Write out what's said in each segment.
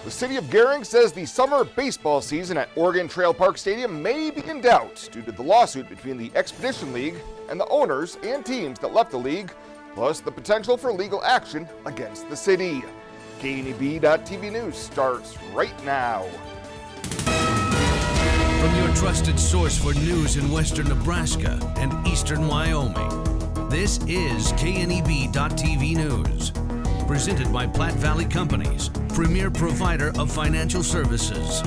The city of Gering says the summer baseball season at Oregon Trail Park Stadium may be in doubt due to the lawsuit between the Expedition League and the owners and teams that left the league, plus the potential for legal action against the city. KNEB.TV News starts right now. From your trusted source for news in western Nebraska and eastern Wyoming, this is KNEB.TV News. Presented by Platte Valley Companies, premier provider of financial services.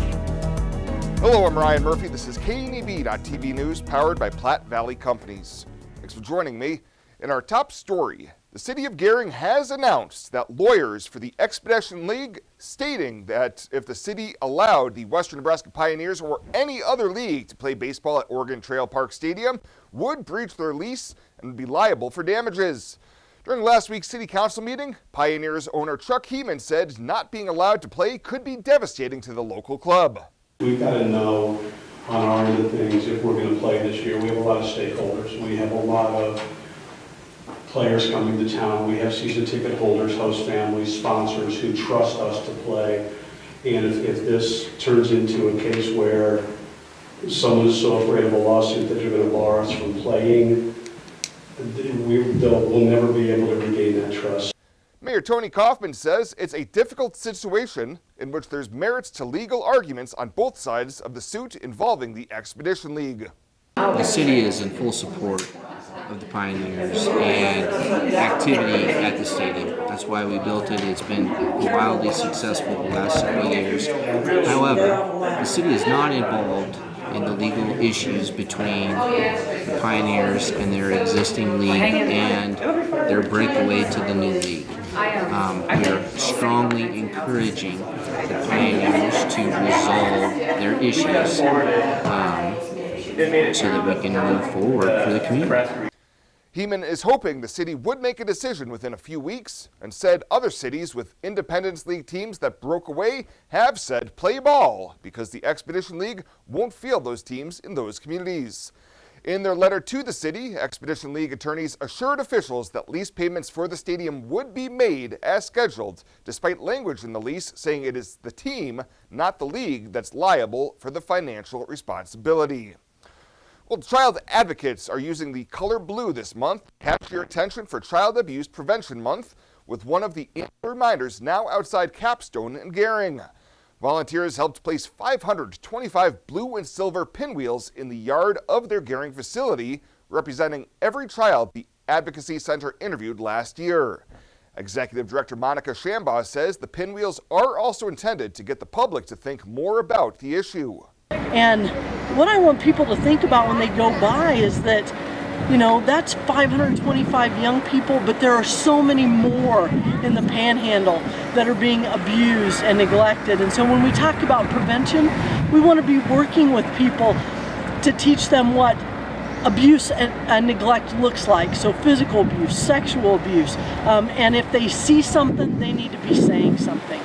Hello, I'm Ryan Murphy. This is KNEB.TV News, powered by Platte Valley Companies. Thanks for joining me. In our top story, the city of Gering has announced that lawyers for the Expedition League stating that if the city allowed the Western Nebraska Pioneers or any other league to play baseball at Oregon Trail Park Stadium would breach their lease and be liable for damages. During last week's city council meeting, Pioneers owner Chuck Heeman said not being allowed to play could be devastating to the local club. We've got to know on our end of things if we're going to play this year. We have a lot of stakeholders. We have a lot of players coming to town. We have season ticket holders, host families, sponsors who trust us to play. And if this turns into a case where someone is so afraid of a lawsuit that they're going to bar us from playing, we'll never be able to regain that trust. Mayor Tony Kaufman says it's a difficult situation in which there's merits to legal arguments on both sides of the suit involving the Expedition League. The city is in full support of the Pioneers and activity at the stadium. That's why we built it. It's been wildly successful the last several years. However, the city is not involved in the legal issues between the Pioneers and their existing league and their breakaway to the new league. We are strongly encouraging the Pioneers to resolve their issues so that we can move forward for the community. Heeman is hoping the city would make a decision within a few weeks and said other cities with Independence League teams that broke away have said play ball because the Expedition League won't field those teams in those communities. In their letter to the city, Expedition League attorneys assured officials that lease payments for the stadium would be made as scheduled, despite language in the lease saying it is the team, not the league, that's liable for the financial responsibility. Well, child advocates are using the color blue this month to capture your attention for Child Abuse Prevention Month, with one of the annual reminders now outside CAPStone in Gering. Volunteers helped place 525 blue and silver pinwheels in the yard of their Gering facility, representing every child the Advocacy Center interviewed last year. Executive Director Monica Shambaugh says the pinwheels are also intended to get the public to think more about the issue. And what I want people to think about when they go by is that, that's 525 young people, but there are so many more in the panhandle that are being abused and neglected. And so when we talk about prevention, we want to be working with people to teach them what abuse and neglect looks like. So physical abuse, sexual abuse, and if they see something, they need to be saying something.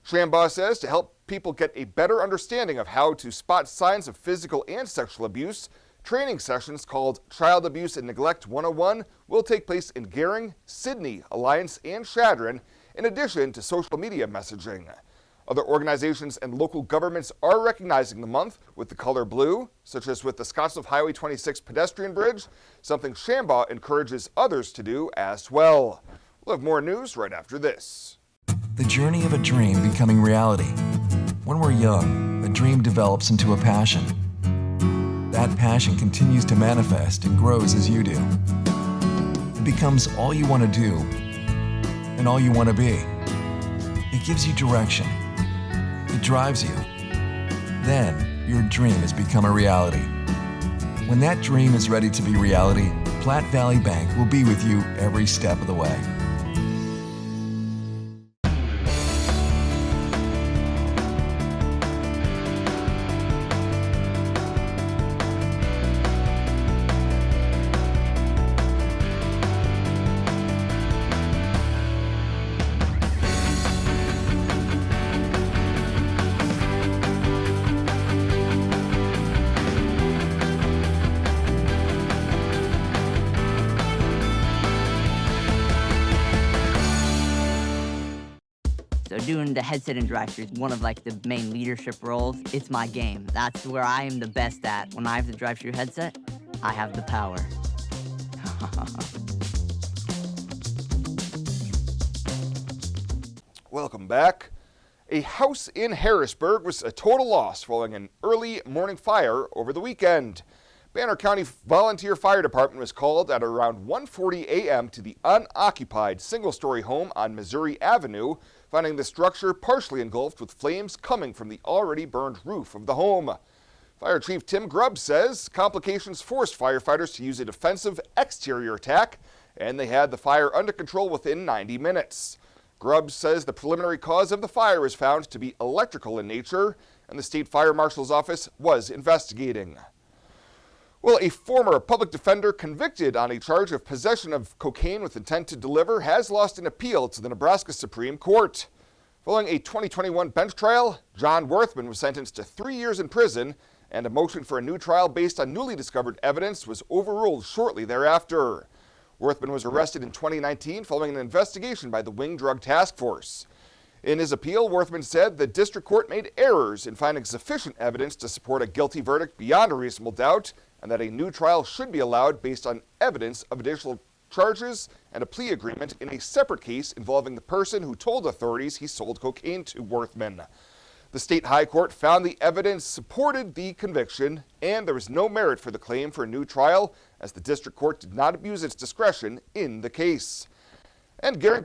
Shambaugh says to help people get a better understanding of how to spot signs of physical and sexual abuse, training sessions called Child Abuse and Neglect 101 will take place in Gering, Sydney, Alliance, and Chadron, in addition to social media messaging. Other organizations and local governments are recognizing the month with the color blue, such as with the Scottsbluff Highway 26 pedestrian bridge, something Shambaugh encourages others to do as well. We'll have more news right after this. The journey of a dream becoming reality. When we're young, a dream develops into a passion. That passion continues to manifest and grows as you do. It becomes all you want to do and all you want to be. It gives you direction. It drives you. Then your dream has become a reality. When that dream is ready to be reality, Platte Valley Bank will be with you every step of the way. doing the headset and drive-thru is one of like the main leadership roles. It's my game. That's where I am the best at. When I have the drive-thru headset, I have the power. Welcome back. A house in Harrisburg was a total loss following an early morning fire over the weekend. Banner County Volunteer Fire Department was called at around 1:40 a.m. to the unoccupied single-story home on Missouri Avenue, finding the structure partially engulfed with flames coming from the already burned roof of the home. Fire Chief Tim Grubb says complications forced firefighters to use a defensive exterior attack, and they had the fire under control within 90 minutes. Grubb says the preliminary cause of the fire was found to be electrical in nature, and the state fire marshal's office was investigating. Well, a former public defender convicted on a charge of possession of cocaine with intent to deliver has lost an appeal to the Nebraska Supreme Court. Following a 2021 bench trial, John Worthman was sentenced to 3 years in prison, and a motion for a new trial based on newly discovered evidence was overruled shortly thereafter. Worthman was arrested in 2019 following an investigation by the Wing Drug Task Force. In his appeal, Worthman said the district court made errors in finding sufficient evidence to support a guilty verdict beyond a reasonable doubt, and that a new trial should be allowed based on evidence of additional charges and a plea agreement in a separate case involving the person who told authorities he sold cocaine to Worthman. The state high court found the evidence supported the conviction, and there was no merit for the claim for a new trial, as the district court did not abuse its discretion in the case. And Gering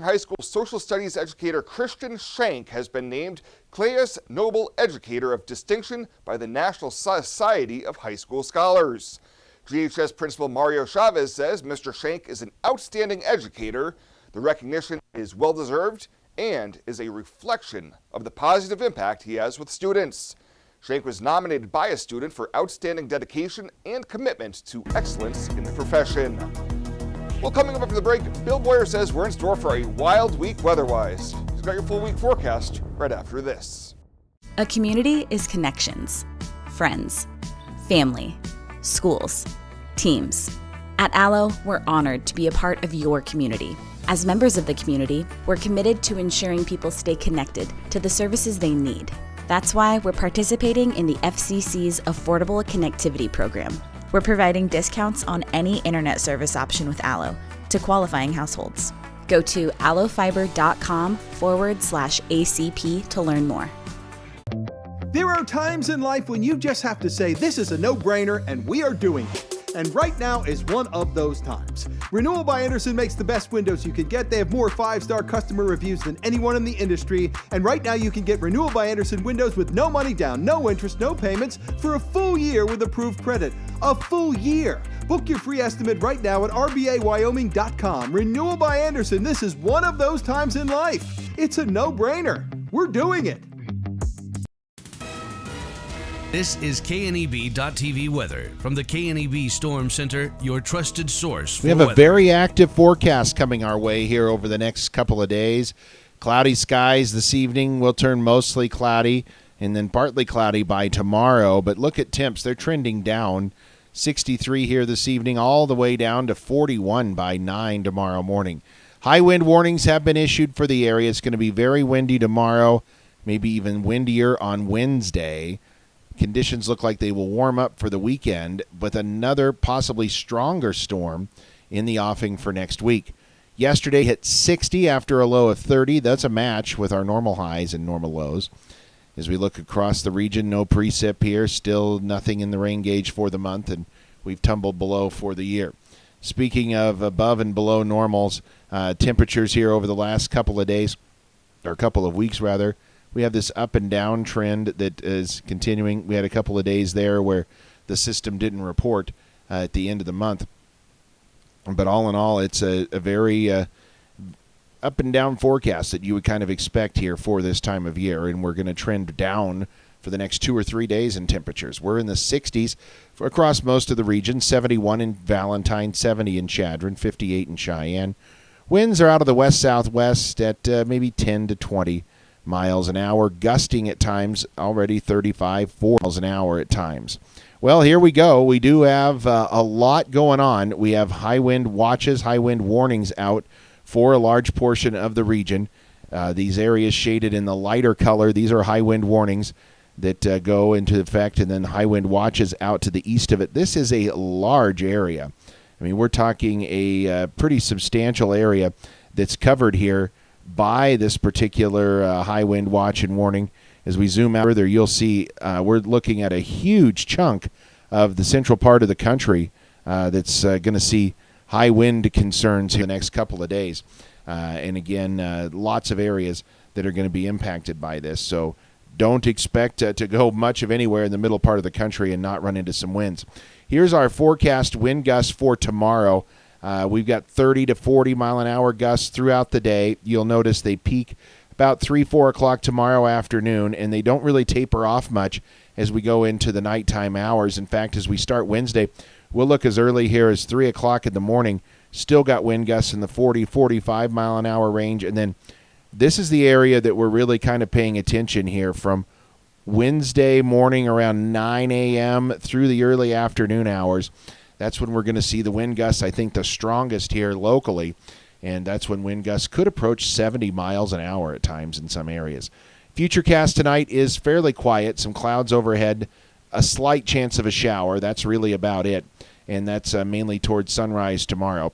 High School social studies educator Christian Schenk has been named Claes Nobel Educator of Distinction by the National Society of High School Scholars. GHS Principal Mario Chavez says Mr. Schenk is an outstanding educator. The recognition is well-deserved and is a reflection of the positive impact he has with students. Schenk was nominated by a student for outstanding dedication and commitment to excellence in the profession. Well, coming up after the break, Bill Boyer says we're in store for a wild week weather-wise. He's got your full week forecast right after this. A community is connections, friends, family, schools, teams. At Allo, we're honored to be a part of your community. As members of the community, we're committed to ensuring people stay connected to the services they need. That's why we're participating in the FCC's Affordable Connectivity Program. We're providing discounts on any internet service option with Allo to qualifying households. Go to allofiber.com/ACP to learn more. There are times in life when you just have to say, this is a no-brainer and we are doing it. And right now is one of those times. Renewal by Andersen makes the best windows you can get. They have more 5-star customer reviews than anyone in the industry. And right now you can get Renewal by Andersen windows with no money down, no interest, no payments for a full year with approved credit. A full year. Book your free estimate right now at rbawyoming.com. Renewal by Andersen, this is one of those times in life. It's a no-brainer. We're doing it. This is KNEB.TV weather from the KNEB Storm Center, your trusted source for We have weather. a very active forecast coming our way here over the next couple of days. Cloudy skies this evening will turn mostly cloudy and then partly cloudy by tomorrow. But look at temps. They're trending down. 63 here this evening, all the way down to 41 by 9 tomorrow morning. High wind warnings have been issued for the area. It's going to be very windy tomorrow, maybe even windier on Wednesday. Conditions look like they will warm up for the weekend, with another possibly stronger storm in the offing for next week. Yesterday hit 60 after a low of 30. That's a match with our normal highs and normal lows. As we look across the region, no precip here, still nothing in the rain gauge for the month, and we've tumbled below for the year. Speaking of above and below normals, temperatures here over the last couple of days, or couple of weeks rather, we have this up and down trend that is continuing. We had a couple of days there where the system didn't report at the end of the month. But all in all, it's a very up and down forecast that you would kind of expect here for this time of year. And we're going to trend down for the next 2 or 3 days in temperatures. We're in the 60s across most of the region, 71 in Valentine, 70 in Chadron, 58 in Cheyenne. Winds are out of the west-southwest at maybe 10 to 20 miles an hour, gusting at times already 35, 4 miles an hour at times. Well, here we go. We do have a lot going on. We have high wind watches, high wind warnings out for a large portion of the region. These areas shaded in the lighter color, these are high wind warnings that go into effect, and then high wind watches out to the east of it. This is a large area. I mean, we're talking a pretty substantial area that's covered here by this particular high wind watch and warning. As we zoom out further, you'll see we're looking at a huge chunk of the central part of the country that's going to see high wind concerns in the next couple of days. And again, lots of areas that are going to be impacted by this. So don't expect to go much of anywhere in the middle part of the country and not run into some winds. Here's our forecast wind gusts for tomorrow. We've got 30 to 40 mile an hour gusts throughout the day. You'll notice they peak about 3-4 o'clock tomorrow afternoon, and they don't really taper off much as we go into the nighttime hours. In fact, as we start Wednesday, we'll look as early here as 3 o'clock in the morning. Still got wind gusts in the 40-45 mile an hour range. And then this is the area that we're really kind of paying attention here from Wednesday morning around 9 a.m. through the early afternoon hours. That's when we're going to see the wind gusts, I think, the strongest here locally. And that's when wind gusts could approach 70 miles an hour at times in some areas. Futurecast tonight is fairly quiet. Some clouds overhead, a slight chance of a shower. That's really about it. And that's mainly towards sunrise tomorrow.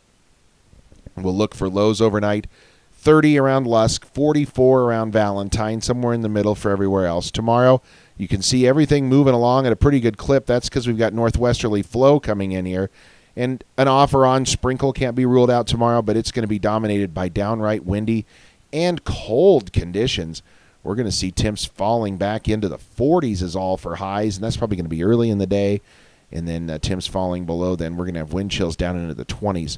We'll look for lows overnight, 30 around Lusk, 44 around Valentine, somewhere in the middle for everywhere else. Tomorrow, you can see everything moving along at a pretty good clip. That's because we've got northwesterly flow coming in here. And an off or on sprinkle can't be ruled out tomorrow, but it's going to be dominated by downright windy and cold conditions. We're going to see temps falling back into the 40s is all for highs, and that's probably going to be early in the day. And then temps falling below, then we're going to have wind chills down into the 20s.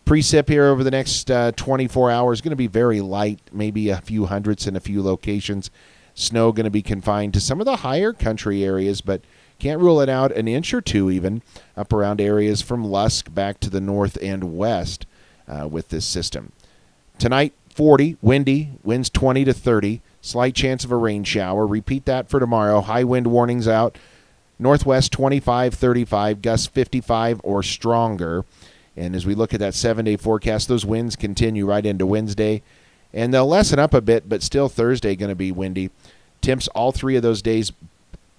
Precip here over the next 24 hours going to be very light, maybe a few hundredths in a few locations. Snow going to be confined to some of the higher country areas, but can't rule it out, an inch or two even, up around areas from Lusk back to the north and west with this system. Tonight, 40, windy, winds 20 to 30, slight chance of a rain shower. Repeat that for tomorrow. High wind warnings out. Northwest 25, 35, gusts 55 or stronger. And as we look at that 7-day forecast, those winds continue right into Wednesday. And they'll lessen up a bit, but still Thursday going to be windy. Temps all 3 of those days,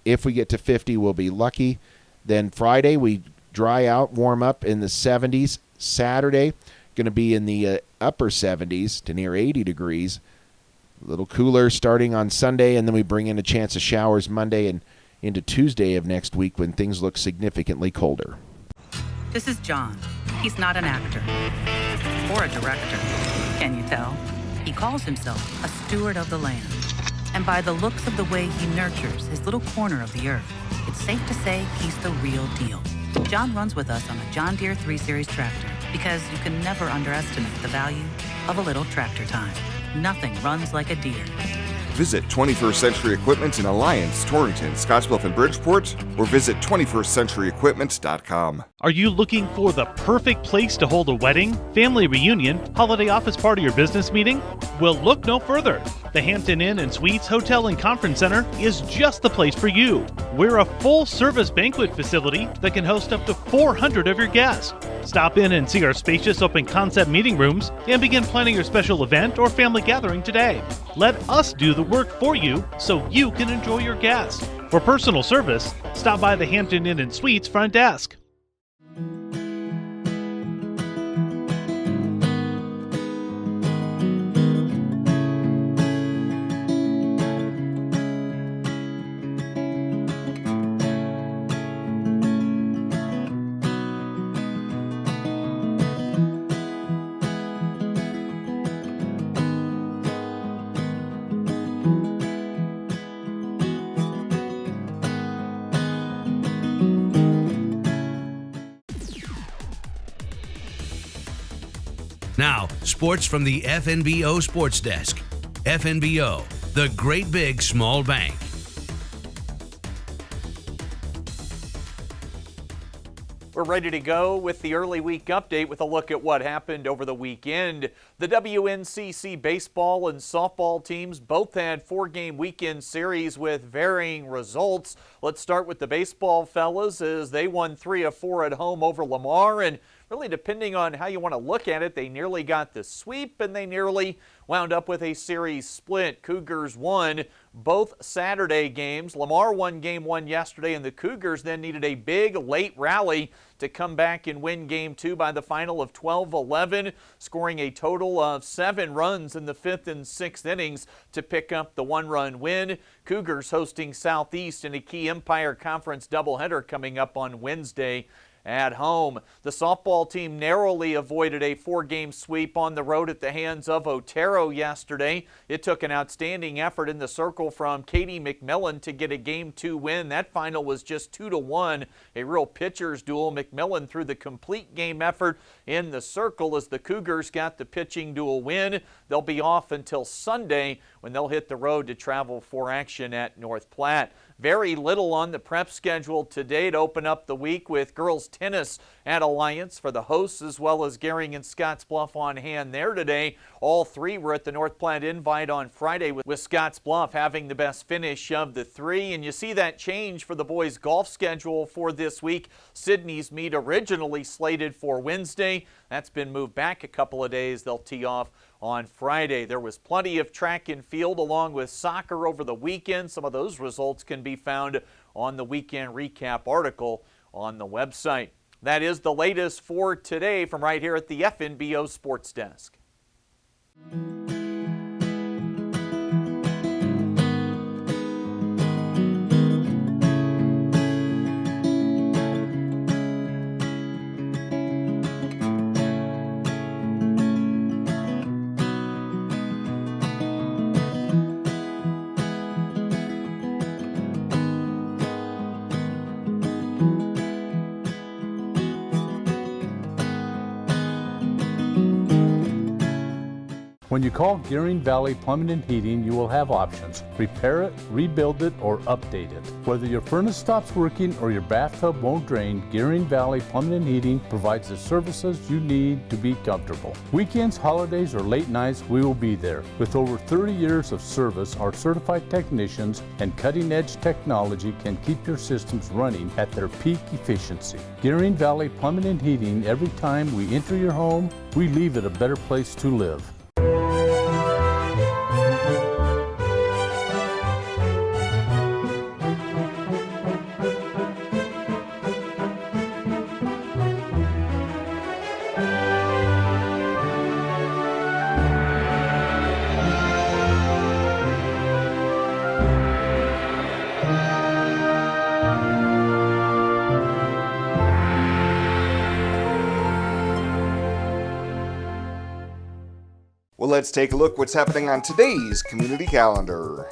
if we get to 50, we'll be lucky. Then Friday, we dry out, warm up in the 70s. Saturday, going to be in the upper 70s to near 80 degrees. A little cooler starting on Sunday, and then we bring in a chance of showers Monday and into Tuesday of next week when things look significantly colder. This is John. He's not an actor or a director, can you tell? He calls himself a steward of the land. And by the looks of the way he nurtures his little corner of the earth, it's safe to say he's the real deal. John runs with us on a John Deere 3 Series tractor because you can never underestimate the value of a little tractor time. Nothing runs like a Deere. Visit 21st Century Equipment in Alliance, Torrington, Scottsbluff, and Bridgeport, or visit 21stcenturyequipment.com. Are you looking for the perfect place to hold a wedding, family reunion, holiday office party, or business meeting? Well, look no further. The Hampton Inn and Suites Hotel and Conference Center is just the place for you. We're a full-service banquet facility that can host up to 400 of your guests. Stop in and see our spacious open-concept meeting rooms and begin planning your special event or family gathering today. Let us do the work for you so you can enjoy your guests. For personal service, stop by the Hampton Inn and Suites front desk. Now, sports from the FNBO Sports Desk. FNBO, the great big small bank. We're ready to go with the early week update with a look at what happened over the weekend. The WNCC baseball and softball teams both had 4-game weekend series with varying results. Let's start with the baseball fellas as they won 3 of 4 at home over Lamar and really depending on how you want to look at it, they nearly got the sweep and they nearly wound up with a series split. Cougars won both Saturday games. Lamar won game 1 yesterday, and the Cougars then needed a big late rally to come back and win game 2 by the final of 12-11, scoring a total of 7 runs in the 5th and 6th innings to pick up the 1-run win. Cougars hosting Southeast in a key Empire Conference doubleheader coming up on Wednesday at home. The softball team narrowly avoided a 4-game sweep on the road at the hands of Otero yesterday. It took an outstanding effort in the circle from Katie McMillan to get a Game 2 win. That final was just 2-1, a real pitcher's duel. McMillan threw the complete game effort in the circle as the Cougars got the pitching duel win. They'll be off until Sunday when they'll hit the road to travel for action at North Platte. Very little on the prep schedule today to open up the week with girls tennis at Alliance for the hosts, as well as Gering and Scottsbluff on hand there today. All 3 were at the North Platte Invite on Friday, with Scottsbluff having the best finish of the 3. And you see that change for the boys' golf schedule for this week. Sydney's meet originally slated for Wednesday. That's been moved back a couple of days. They'll tee off on Friday. There was plenty of track and field along with soccer over the weekend. Some of those results can be found on the weekend recap article on the website. That is the latest for today from right here at the FNBO Sports Desk. When you call Gering Valley Plumbing and Heating, you will have options. Repair it, rebuild it, or update it. Whether your furnace stops working or your bathtub won't drain, Gering Valley Plumbing and Heating provides the services you need to be comfortable. Weekends, holidays, or late nights, we will be there. With over 30 years of service, our certified technicians and cutting-edge technology can keep your systems running at their peak efficiency. Gering Valley Plumbing and Heating, every time we enter your home, we leave it a better place to live. Well, let's take a look what's happening on today's community calendar.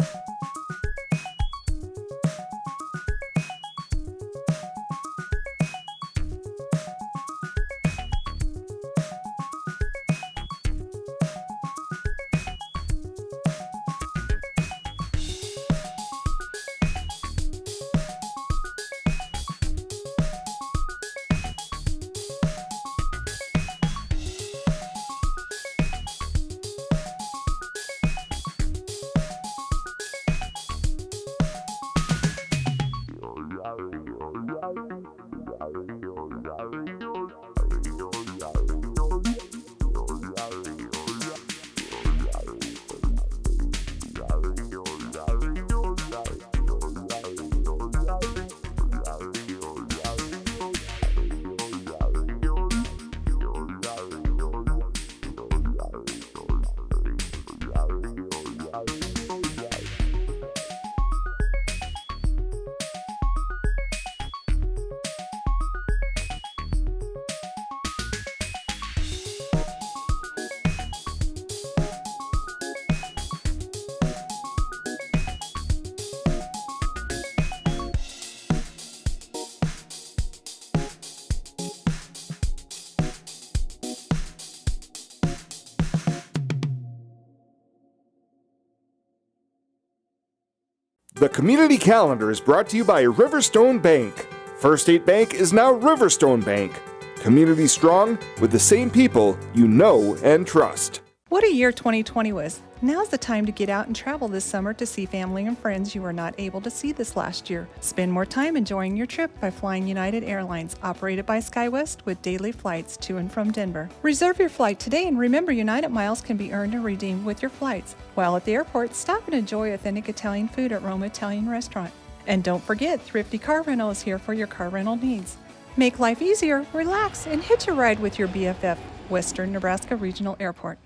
The community calendar is brought to you by Riverstone Bank. First State Bank is now Riverstone Bank. Community strong with the same people you know and trust. What a year 2020 was. Now's the time to get out and travel this summer to see family and friends you were not able to see this last year. Spend more time enjoying your trip by flying United Airlines, operated by SkyWest with daily flights to and from Denver. Reserve your flight today and remember United miles can be earned and redeemed with your flights. While at the airport, stop and enjoy authentic Italian food at Roma Italian Restaurant. And don't forget, Thrifty Car Rental is here for your car rental needs. Make life easier, relax, and hitch a ride with your BFF, Western Nebraska Regional Airport.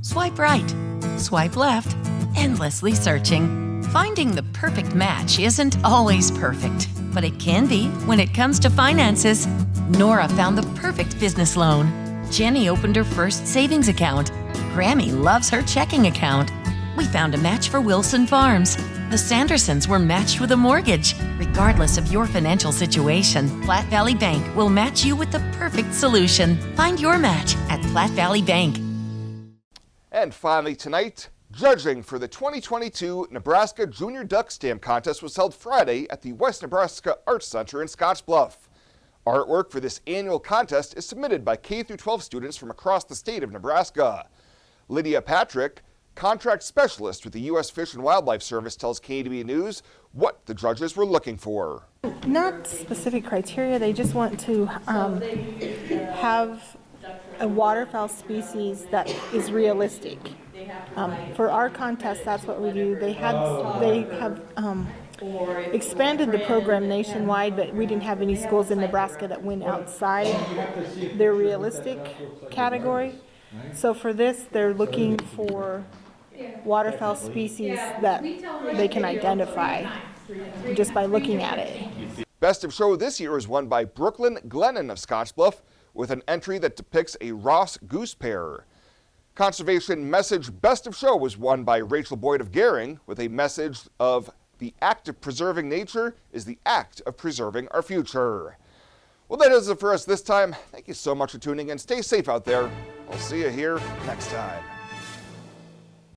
Swipe right, swipe left, endlessly searching. Finding the perfect match isn't always perfect, but it can be when it comes to finances. Nora found the perfect business loan. Jenny opened her first savings account. Grammy loves her checking account. We found a match for Wilson Farms. The Sandersons were matched with a mortgage. Regardless of your financial situation, Platte Valley Bank will match you with the perfect solution. Find your match at Platte Valley Bank. And finally tonight, judging for the 2022 Nebraska Junior Duck Stamp Contest was held Friday at the West Nebraska Arts Center in Scottsbluff. Artwork for this annual contest is submitted by K-12 students from across the state of Nebraska. Lydia Patrick, contract specialist with the U.S. Fish and Wildlife Service, tells KDB News what the judges were looking for. Not specific criteria, they just want to have a waterfowl species that is realistic. For our contest, that's what we do. They have expanded the program nationwide, but we didn't have any schools in Nebraska that went outside their realistic category. So for this, they're looking for waterfowl species that they can identify just by looking at it. Best of Show this year is won by Brooklyn Glennon of Scottsbluff with an entry that depicts a Ross goose pair. Conservation Message Best of Show was won by Rachel Boyd of Gering with a message of the act of preserving nature is the act of preserving our future. Well, that is it for us this time. Thank you so much for tuning in. Stay safe out there. I'll see you here next time.